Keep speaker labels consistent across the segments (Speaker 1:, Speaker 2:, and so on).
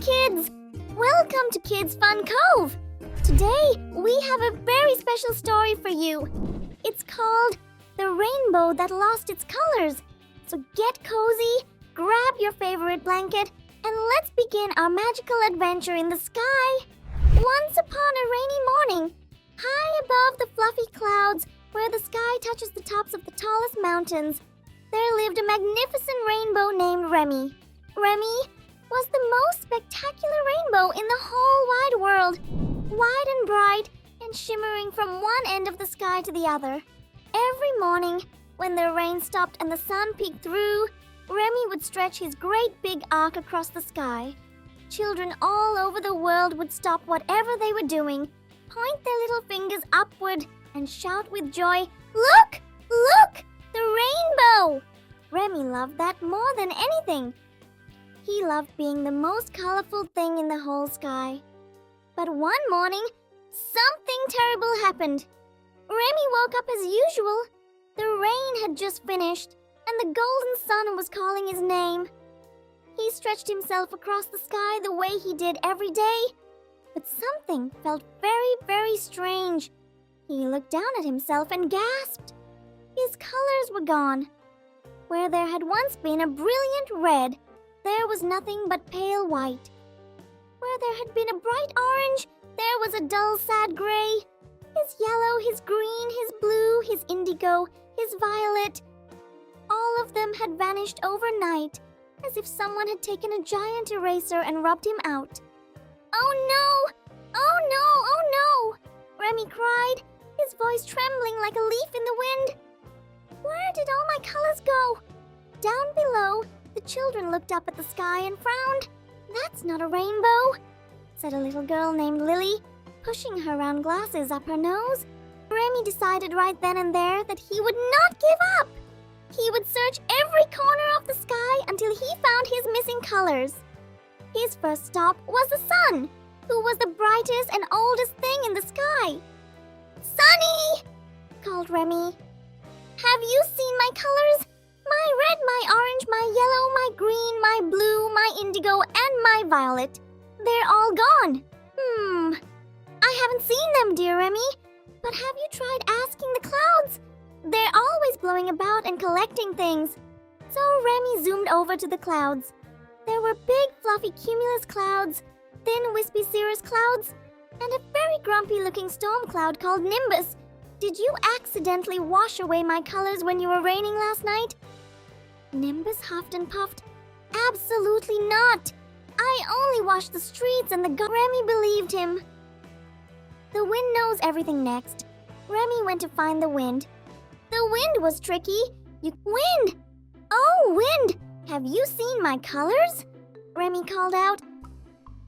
Speaker 1: kids! Welcome to Kids Fun Cove! Today, we have a very special story for you. It's called The Rainbow That Lost Its Colors. So get cozy, grab your favorite blanket, and let's begin our magical adventure in the sky. Once upon a rainy morning, high above the fluffy clouds, where the sky touches the tops of the tallest mountains, there lived a magnificent rainbow named Remy. Remy was the most spectacular rainbow in the whole wide world, wide and bright and shimmering from one end of the sky to the other. Every morning, when the rain stopped and the sun peeked through, Remy would stretch his great big arc across the sky. Children all over the world would stop whatever they were doing, point their little fingers upward, and shout with joy, "Look! Look! The rainbow!" Remy loved that more than anything. He loved being the most colorful thing in the whole sky. But one morning, something terrible happened. Remy woke up as usual. The rain had just finished, and the golden sun was calling his name. He stretched himself across the sky the way he did every day. But something felt very, very strange. He looked down at himself and gasped. His colors were gone. Where there had once been a brilliant red, there was nothing but pale white. Where there had been a bright orange, there was a dull, sad gray. His yellow, his green, his blue, his indigo, his violet. All of them had vanished overnight, as if someone had taken a giant eraser and rubbed him out. "Oh no! Oh no! Oh no!" Remy cried, his voice trembling like a leaf in the wind. "Where did all my colors go?" Down below, the children looked up at the sky and frowned. "That's not a rainbow," said a little girl named Lily, pushing her round glasses up her nose. Remy decided right then and there that he would not give up. He would search every corner of the sky until he found his missing colors. His first stop was the sun, who was the brightest and oldest thing in the sky. "Sunny!" called Remy. "Have you seen my colors? My red, my orange, my yellow, my green, my blue, my indigo, and my violet. They're all gone." I haven't seen them, dear Remy. But have you tried asking the clouds? They're always blowing about and collecting things." So Remy zoomed over to the clouds. There were big, fluffy cumulus clouds, thin, wispy cirrus clouds, and a very grumpy-looking storm cloud called Nimbus. "Did you accidentally wash away my colors when you were raining last night?" Nimbus huffed and puffed. "Absolutely not! I only washed the streets and the Remy believed him. The wind knows everything next. Remy went to find the wind. The wind was tricky. Wind! Oh, wind! Have you seen my colors?" Remy called out.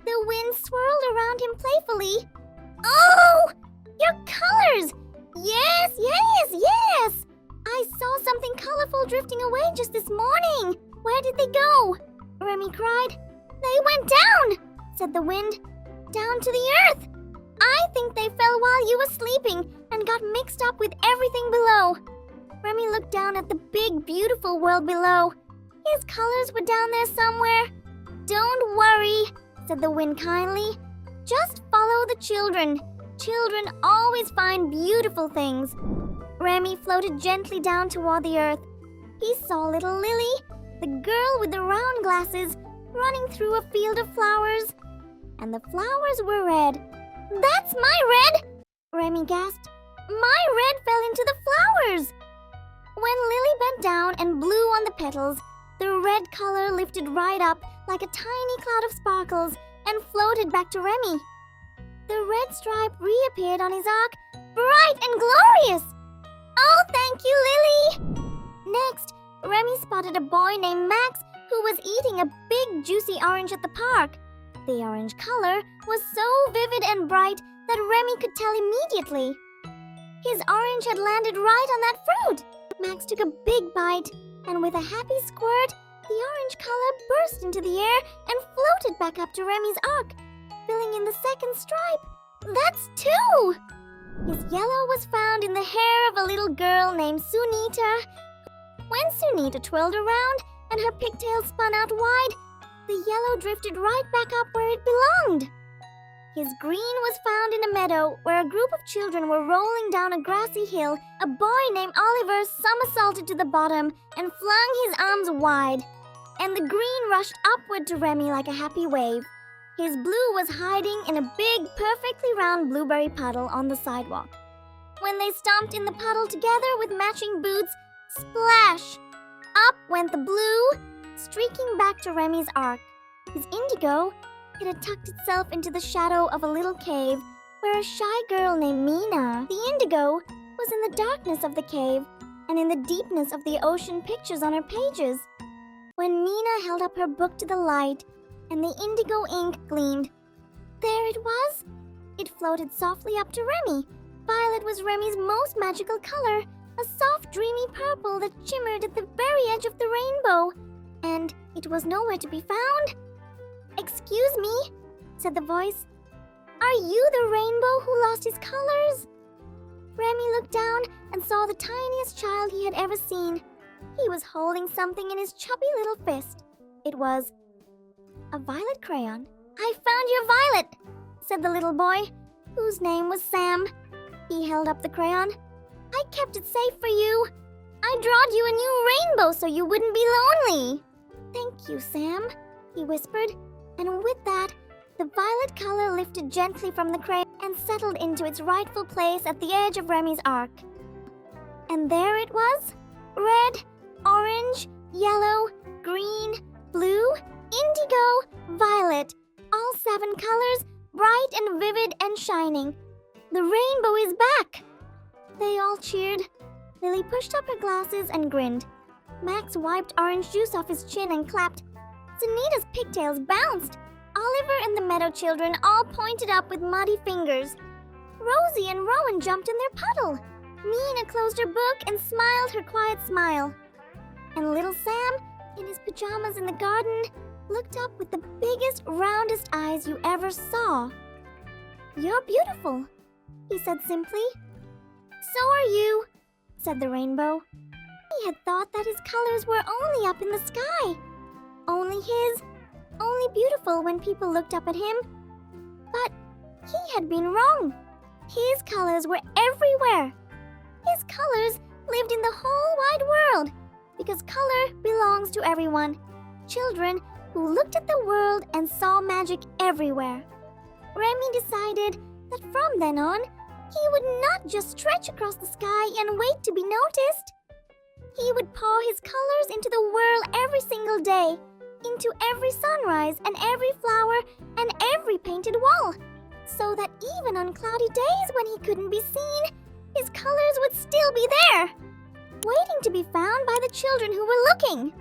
Speaker 1: The wind swirled around him playfully. "Oh! Your colors! Yes, yes, yes! I saw something colorful drifting away just this morning. Where did they go?" Remy cried. "They went down," said the wind. "Down to the earth. I think they fell while you were sleeping and got mixed up with everything below." Remy looked down at the big, beautiful world below. His colors were down there somewhere. "Don't worry," said the wind kindly. "Just follow the children. Children always find beautiful things." Remy floated gently down toward the earth. He saw little Lily, the girl with the round glasses, running through a field of flowers. And the flowers were red. "That's my red!" Remy gasped. "My red fell into the flowers!" When Lily bent down and blew on the petals, the red color lifted right up like a tiny cloud of sparkles and floated back to Remy. The red stripe reappeared on his arc, bright and glorious. "Oh, thank you, Lily!" Next, Remy spotted a boy named Max who was eating a big, juicy orange at the park. The orange color was so vivid and bright that Remy could tell immediately. His orange had landed right on that fruit. Max took a big bite, and with a happy squirt, the orange color burst into the air and floated back up to Remy's arc, filling in the second stripe. "That's two!" His yellow was found in the hair of a little girl named Sunita. When Sunita twirled around and her pigtails spun out wide, the yellow drifted right back up where it belonged. His green was found in a meadow where a group of children were rolling down a grassy hill. A boy named Oliver somersaulted to the bottom and flung his arms wide, and the green rushed upward to Remy like a happy wave. His blue was hiding in a big, perfectly round blueberry puddle on the sidewalk. When they stomped in the puddle together with matching boots, splash! Up went the blue, streaking back to Remy's arc. His indigo, it had tucked itself into the shadow of a little cave where a shy girl named Mina, the indigo, was in the darkness of the cave and in the deepness of the ocean pictures on her pages. When Mina held up her book to the light and the indigo ink gleamed, there it was. It floated softly up to Remy. Violet was Remy's most magical color, a soft, dreamy purple that shimmered at the very edge of the rainbow, and it was nowhere to be found. "Excuse me," said the voice. "Are you the rainbow who lost his colors?" Remy looked down and saw the tiniest child he had ever seen. He was holding something in his chubby little fist. It was a violet crayon. "I found your violet," said the little boy, whose name was Sam. He held up the crayon. "I kept it safe for you. I drawed you a new rainbow so you wouldn't be lonely." "Thank you, Sam," he whispered. And with that, the violet color lifted gently from the crayon and settled into its rightful place at the edge of Remy's arc. And there it was, red, orange, yellow, green, blue, indigo, violet, all 7 colors, bright and vivid and shining. "The rainbow is back!" They all cheered. Lily pushed up her glasses and grinned. Max wiped orange juice off his chin and clapped. Sunita's pigtails bounced. Oliver and the meadow children all pointed up with muddy fingers. Rosie and Rowan jumped in their puddle. Mina closed her book and smiled her quiet smile. And little Sam, in his pajamas in the garden, looked up with the biggest, roundest eyes you ever saw. "You're beautiful," he said simply. "So are you," said the rainbow. He had thought that his colors were only up in the sky. Only his, only beautiful when people looked up at him. But he had been wrong. His colors were everywhere. His colors lived in the whole wide world, because color belongs to everyone. Children who looked at the world and saw magic everywhere. Remy decided that from then on, he would not just stretch across the sky and wait to be noticed. He would pour his colors into the world every single day, into every sunrise and every flower and every painted wall, so that even on cloudy days when he couldn't be seen, his colors would still be there, waiting to be found by the children who were looking.